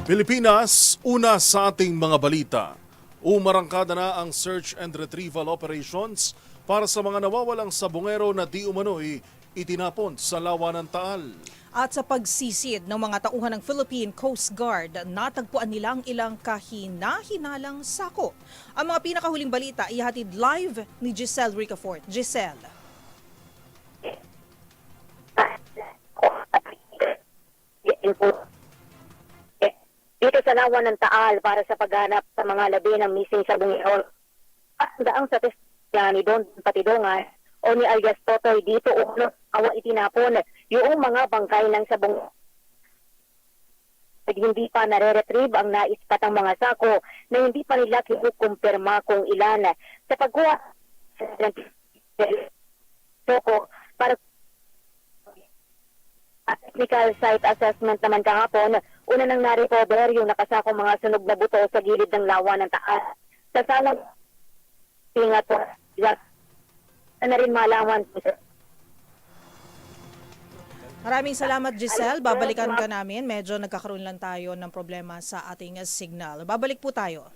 Pilipinas, una sa ating mga balita. Umarangkada na ang search and retrieval operations para sa mga nawawalang sabongero na di umano'y itinapon sa lawa ng Taal. At sa pagsisid ng mga tauhan ng Philippine Coast Guard, natagpuan nilang ilang kahina-hinalang sako. Ang mga pinakahuling balita ihatid live ni Giselle Ricafort. Giselle. Dito sa lawa ng Taal para sa paghanap sa mga labi ng missing sabongero. Daang sa testya ni Don Patidongan o ni alias Totoy dito awa itinapon yung mga bangkay ng sabong. Hindi pa nare-retrieve ang naispatang mga sako na hindi pa nila kinukumpirma kung ilan. Sa pagkuha para technical site assessment naman kahapon, una nang na-recover yung nakasakong mga sunog na buto sa gilid ng lawa ng Taal. Sa salang tingat po, na rin malaman po. Maraming salamat, Giselle. Babalikan ka namin. Medyo nagkakaroon lang tayo ng problema sa ating signal. Babalik po tayo.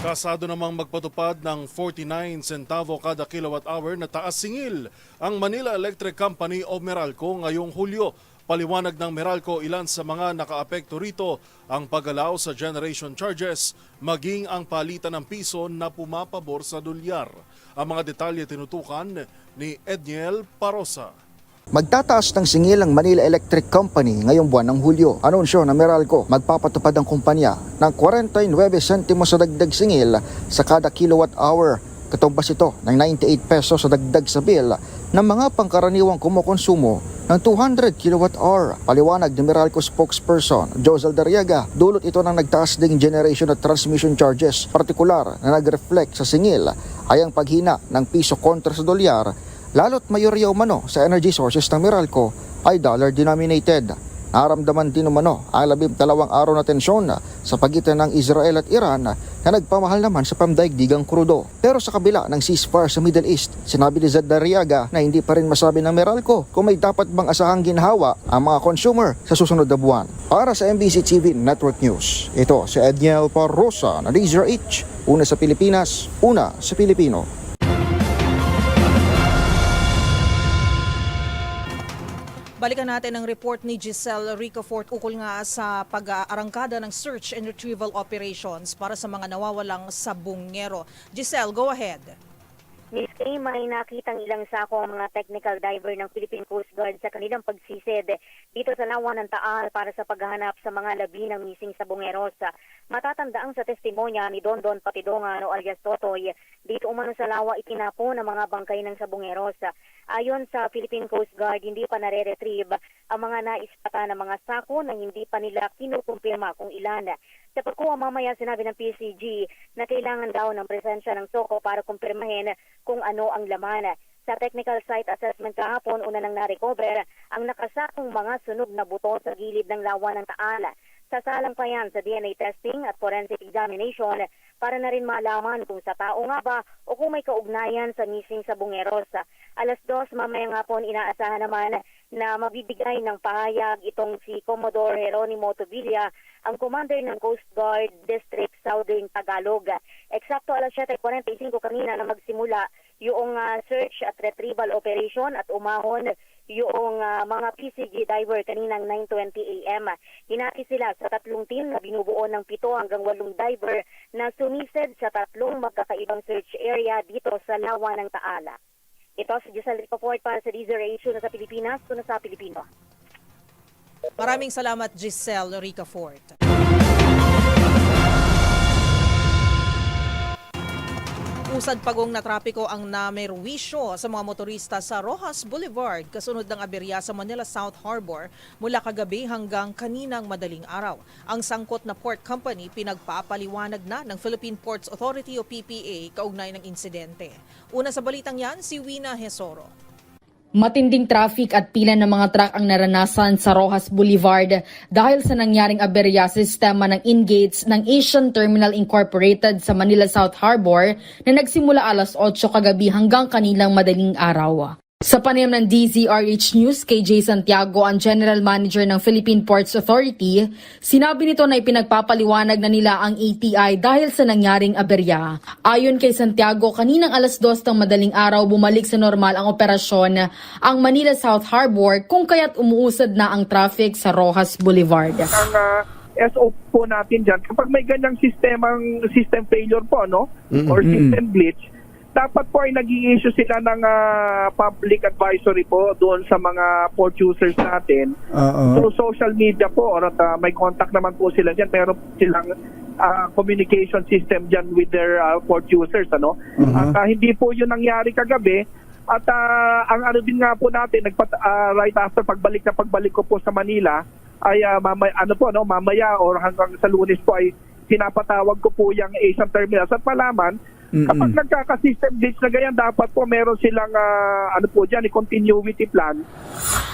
Kasado namang magpatupad ng 49 centavo kada kilowatt hour na taas singil ang Manila Electric Company o Meralco ngayong Hulyo. Paliwanag ng Meralco, ilan sa mga nakaapekto rito ang paggalaw sa generation charges maging ang palitan ng piso na pumapabor sa dolyar. Ang mga detalye tinutukan ni Edniel Parosa. Magtataas ng singil ang Manila Electric Company ngayong buwan ng Hulyo. Anunsyo na Meralco, magpapatupad ang kumpanya ng 49 sentimos sa dagdag singil sa kada kilowatt hour. Katumbas ito ng 98 pesos sa dagdag sa bill ng mga pangkaraniwang kumukonsumo ng 200 kilowatt hour. Paliwanag ni Meralco spokesperson Josel Dariaga, dulot ito ng nagtaas ding generation at transmission charges. Partikular na nag-reflect sa singil ay ang paghina ng piso kontra sa dolyar, lalo't mayorya umano sa energy sources ng Meralco ay dollar-denominated. Naramdaman din umano ang 12 araw na tensyon sa pagitan ng Israel at Iran na nagpamahal naman sa pamdaigdigang krudo. Pero sa kabila ng ceasefire sa Middle East, sinabi ni Zed Dariaga na hindi pa rin masabi ng Meralco kung may dapat bang asahang ginhawa ang mga consumer sa susunod na buwan. Para sa MBC TV Network News, ito si Edniel Parosa na DZRH, una sa Pilipinas, una sa Pilipino. Balikan natin ang report ni Giselle Ricafort ukol nga sa pag-aarangkada ng search and retrieval operations para sa mga nawawalang sabongero. Giselle, go ahead. Miss Kay, may nakitang ilang sako ang mga technical diver ng Philippine Coast Guard sa kanilang pagsisid dito sa lawa ng Taal para sa paghahanap sa mga labi ng missing sabongeros. Matatandaang sa testimonya ni Don Patidongan o alias Totoy, dito umano sa lawa itinapo ng mga bangkay ng sabongeros. Ayon sa Philippine Coast Guard, hindi pa nare-retrieve ang mga naispata ng mga sako na hindi pa nila kinukumpirma kung ilan. Sa pagkuha mamaya, sinabi ng PCG na kailangan daw ng presensya ng soko para kumpirmahin kung ano ang laman. Sa technical site assessment kahapon, una nang na-recover ang nakasakong mga sunog na buto sa gilid ng lawa ng Taal. Sasalang pa yan sa DNA testing at forensic examination para na rin malaman kung sa tao nga ba o kung may kaugnayan sa missing sabongeros. 2:00 mamaya nga po inaasahan naman na mabibigay ng pahayag itong si Commodore Jeronimo Tobilla, ang commander ng Coast Guard District Southern Tagalog. Eksakto 7:45 kanina na magsimula yung search at retrieval operation at umahon yung mga PCG diver kaninang 9:20 AM. Hinati sila sa 3 team na binubuo ng 7 hanggang 8 diver na sumisid sa 3 magkakaibang search area dito sa lawa ng Taal. Ito si Giselle Ricafort para sa DZRH na sa Pilipinas, una sa Pilipino. Maraming salamat, Giselle Ricafort. Usad pagong na trapiko ang namerwisyo sa mga motorista sa Roxas Boulevard kasunod ng aberya sa Manila South Harbor mula kagabi hanggang kaninang madaling araw. Ang sangkot na port company pinagpapaliwanag na ng Philippine Ports Authority o PPA kaugnay ng insidente. Una sa balitang yan, si Wina Hesoro. Matinding traffic at pila ng mga truck ang naranasan sa Roxas Boulevard dahil sa nangyaring aberya sa sistema ng in-gates ng Asian Terminal Incorporated sa Manila South Harbor na nagsimula 8:00 kagabi hanggang kanilang madaling araw. Sa panayam ng DZRH News kay Jay Santiago, ang General Manager ng Philippine Ports Authority, sinabi nito na ipinagpapaliwanag na nila ang ATI dahil sa nangyaring aberya. Ayon kay Santiago, kaninang alas 2 ng madaling araw bumalik sa normal ang operasyon ang Manila South Harbor kung kaya't umuusad na ang traffic sa Rojas Boulevard. Ang SO po natin dyan, kapag may ganyang system failure po, no? Or system glitch, dapat po ay nag-i-issue sila ng public advisory po doon sa mga port users natin. Through social media po, or may contact naman po sila dyan. Meron silang communication system dyan with their port users. Ano? At hindi po yun nangyari kagabi. At ang ano din nga po natin, right after pagbalik ko po sa Manila, ay mamaya or hanggang sa Lunes po ay pinapatawag ko po yung Asian Terminals at malaman kapag nagkaka-system glitch na ganyan, dapat po meron silang continuity plan.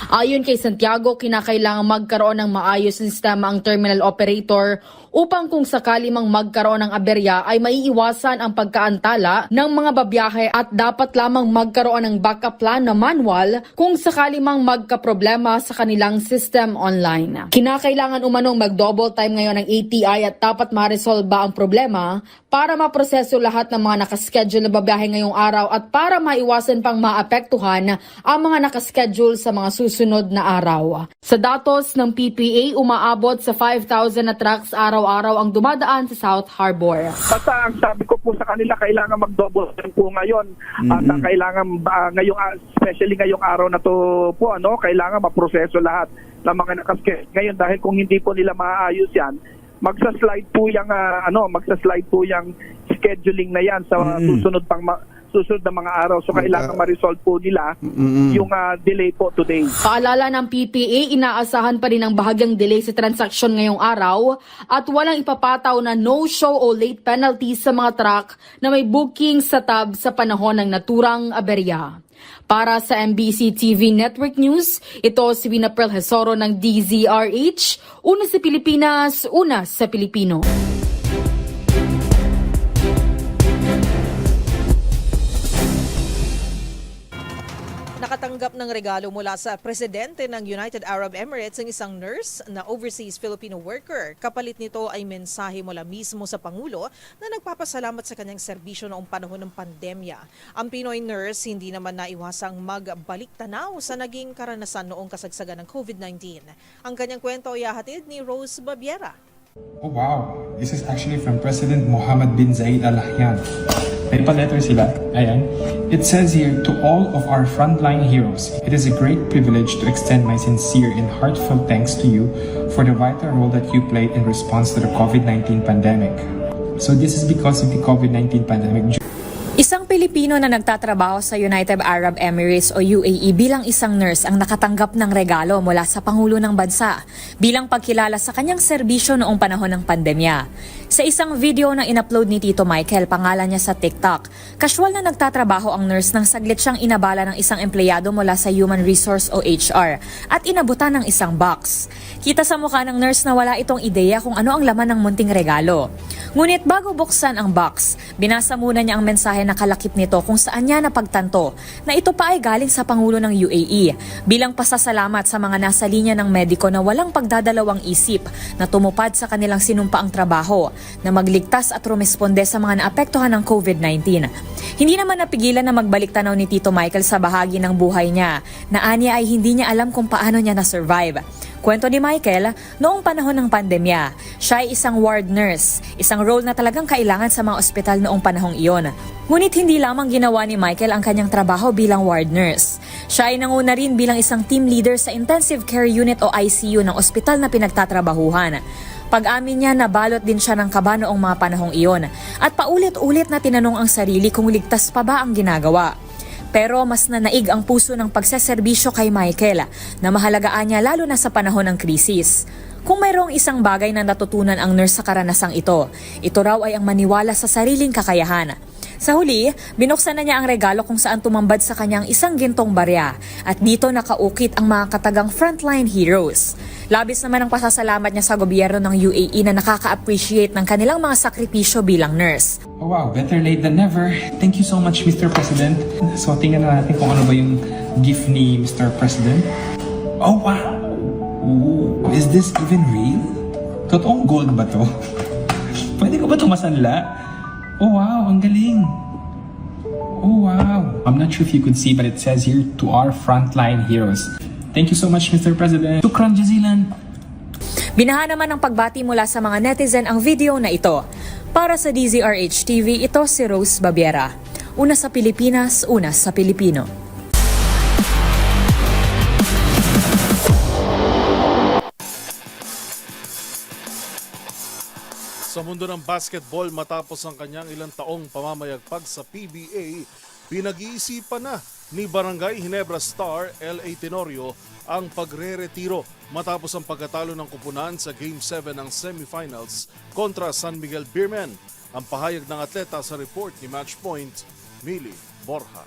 Ayon kay Santiago, kinakailangan magkaroon ng maayos sistema ang terminal operator upang kung sakali mang magkaroon ng aberya ay maiiwasan ang pagkaantala ng mga babiyahe at dapat lamang magkaroon ng backup plan na manual kung sakali mang magkaproblema sa kanilang system online. Kinakailangan umanong mag-double time ngayon ng ATI at dapat ma-resolve ang problema para maproseso lahat ng mga nakaschedule na babiyahe ngayong araw at para maiwasan pang maapektuhan ang mga nakaschedule sa mga susunod na araw. Sa datos ng PPA, umaabot sa 5,000 na trucks araw-araw ang dumadaan sa South Harbor. Basta ang sabi ko po sa kanila, kailangan mag-double time po ngayon. At kailangan especially ngayong araw na to po, kailangan maproseso lahat ng mga nakaschedule ngayon dahil kung hindi po nila maaayos yan, magsa-slide po yung scheduling na yan sa susunod na mga araw. So kailangan ma-resolve po nila yung delay po today. Paalala ng PPA, inaasahan pa rin ang bahagyang delay sa transaksyon ngayong araw at walang ipapataw na no-show o late penalties sa mga truck na may booking sa tab sa panahon ng naturang aberya. Para sa MBC TV Network News, ito si Winaprel Hesoro ng DZRH, una sa Pilipinas, una sa Pilipino. Nakatanggap ng regalo mula sa presidente ng United Arab Emirates ang isang nurse na overseas Filipino worker. Kapalit nito ay mensahe mula mismo sa Pangulo na nagpapasalamat sa kanyang serbisyo noong panahon ng pandemya. Ang Pinoy nurse hindi naman naiwasang magbalik tanaw sa naging karanasan noong kasagsagan ng COVID-19. Ang kanyang kwento ay hahatid ni Rose Babiera. Oh wow, this is actually from President Mohammed bin Zayed Al Nahyan. May pa-letter sila. Ayan. It says here, to all of our frontline heroes, it is a great privilege to extend my sincere and heartfelt thanks to you for the vital role that you played in response to the COVID-19 pandemic. So this is because of the COVID-19 pandemic. Isang Pilipino na nagtatrabaho sa United Arab Emirates o UAE bilang isang nurse ang nakatanggap ng regalo mula sa Pangulo ng Bansa bilang pagkilala sa kanyang serbisyo noong panahon ng pandemya. Sa isang video na in-upload ni Tito Michael, pangalan niya sa TikTok, casual na nagtatrabaho ang nurse nang saglit siyang inabala ng isang empleyado mula sa Human Resource o HR at inabutan ng isang box. Kita sa mukha ng nurse na wala itong ideya kung ano ang laman ng munting regalo. Ngunit bago buksan ang box, binasa muna niya ang mensahe na kalakip nito kung saan niya napagtanto na ito pa ay galing sa Pangulo ng UAE bilang pasasalamat sa mga nasa linya ng mediko na walang pagdadalawang isip na tumupad sa kanilang sinumpaang trabaho na magligtas at rumesponde sa mga naapektuhan ng COVID-19. Hindi naman napigilan na magbalik tanaw ni Tito Michael sa bahagi ng buhay niya na anya ay hindi niya alam kung paano niya na-survive. Kwento ni Michael, noong panahon ng pandemya, siya ay isang ward nurse, isang role na talagang kailangan sa mga ospital noong panahong iyon. Ngunit hindi lamang ginawa ni Michael ang kanyang trabaho bilang ward nurse. Siya ay nanguna rin bilang isang team leader sa Intensive Care Unit o ICU ng ospital na pinagtatrabahuhan. Pag-amin niya, nabalot din siya ng kaba noong mga panahong iyon at paulit-ulit na tinanong ang sarili kung ligtas pa ba ang ginagawa. Pero mas nanaig ang puso ng pagseserbisyo kay Michael na mahalagaan niya lalo na sa panahon ng krisis. Kung mayroong isang bagay na natutunan ang nurse sa karanasang ito raw ay ang maniwala sa sariling kakayahan. Sa huli, binuksan na niya ang regalo kung saan tumambad sa kanyang isang gintong barya at dito nakaukit ang mga katagang frontline heroes. Labis naman ang pasasalamat niya sa gobyerno ng UAE na nakaka-appreciate ng kanilang mga sakripisyo bilang nurse. Oh wow, better late than never. Thank you so much, Mr. President. So tingnan na natin kung ano ba yung gift ni Mr. President. Oh wow! Ooh, is this even real? Totoong gold ba to? Pwede ko ba ito masanla? Oh wow, ang galing! Oh wow! I'm not sure if you could see, but it says here, to our frontline heroes. Thank you so much, Mr. President. Shukran jazilan! Binaha naman ng pagbati mula sa mga netizen ang video na ito. Para sa DZRH TV, ito si Rose Babiera. Una sa Pilipinas, una sa Pilipino. Sa mundo ng basketball, matapos ang kanyang ilang taong pamamayagpag sa PBA, pinag-iisipan na ni Barangay Ginebra Star LA Tenorio ang pagre-retiro matapos ang pagkatalo ng kupunan sa Game 7 ng semifinals kontra San Miguel Beermen. Ang pahayag ng atleta sa report ni Matchpoint, Mili Borja.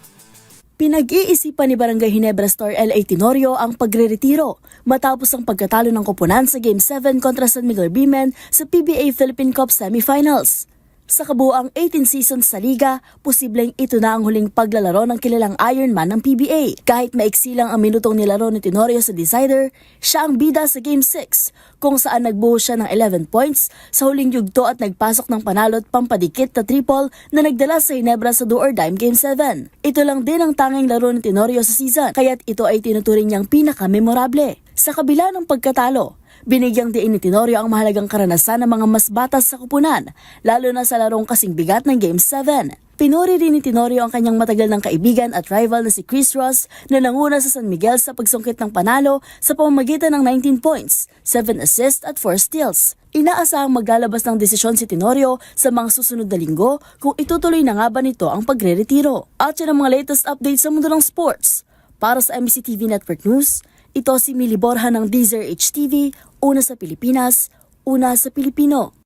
Pinag-iisipan ni Barangay Ginebra Star LA Tenorio ang pagre-retiro matapos ang pagkatalo ng koponan sa Game 7 kontra San Miguel Beermen sa PBA Philippine Cup Semifinals. Sa kabuuang 18 seasons sa liga, posibleng ito na ang huling paglalaro ng kilalang Ironman ng PBA. Kahit maiksi lang ang minutong nilaro ni Tenorio sa decider, siya ang bida sa Game 6, kung saan nagbuhos siya ng 11 points sa huling yugto at nagpasok ng panalo at pampadikit na triple na nagdala sa Ginebra sa do-or-dime Game 7. Ito lang din ang tanging laro ni Tenorio sa season, kaya't ito ay tinuturing niyang pinaka-memorable. Sa kabila ng pagkatalo, binigyang diin ni Tenorio ang mahalagang karanasan ng mga mas batas sa kupunan, lalo na sa larong kasing bigat ng Game 7. Pinuri rin ni Tenorio ang kanyang matagal ng kaibigan at rival na si Chris Ross na nanguna sa San Miguel sa pagsungkit ng panalo sa pamamagitan ng 19 points, 7 assists at 4 steals. Inaasahang maglalabas ng desisyon si Tenorio sa mga susunod na linggo kung itutuloy na nga ba nito ang pagre-retiro. At yan ang mga latest updates sa mundo ng sports. Para sa MBC TV Network News, ito si Mili Borja ng DZRH TV, una sa Pilipinas, una sa Pilipino.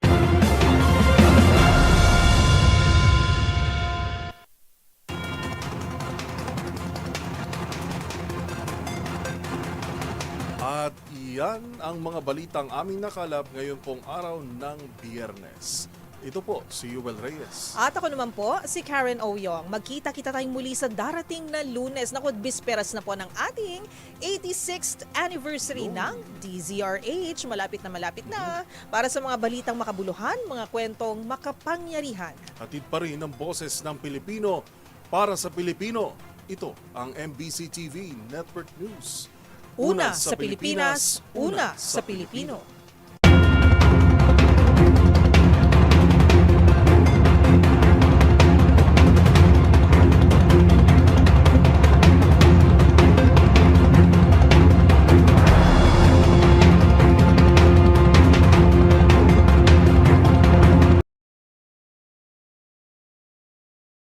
At iyan ang mga balitang aming nakalap ngayon pong araw ng Biyernes. Ito po si Yuel Reyes. At ako naman po, si Karen Oyong. Magkita-kita tayong muli sa darating na Lunes. Naku, bisperas na po ng ating 86th anniversary ng DZRH. Malapit na para sa mga balitang makabuluhan, mga kwentong makapangyarihan. Hatid pa rin ang boses ng Pilipino para sa Pilipino. Ito ang MBC TV Network News. Una sa Pilipinas, una sa Pilipino.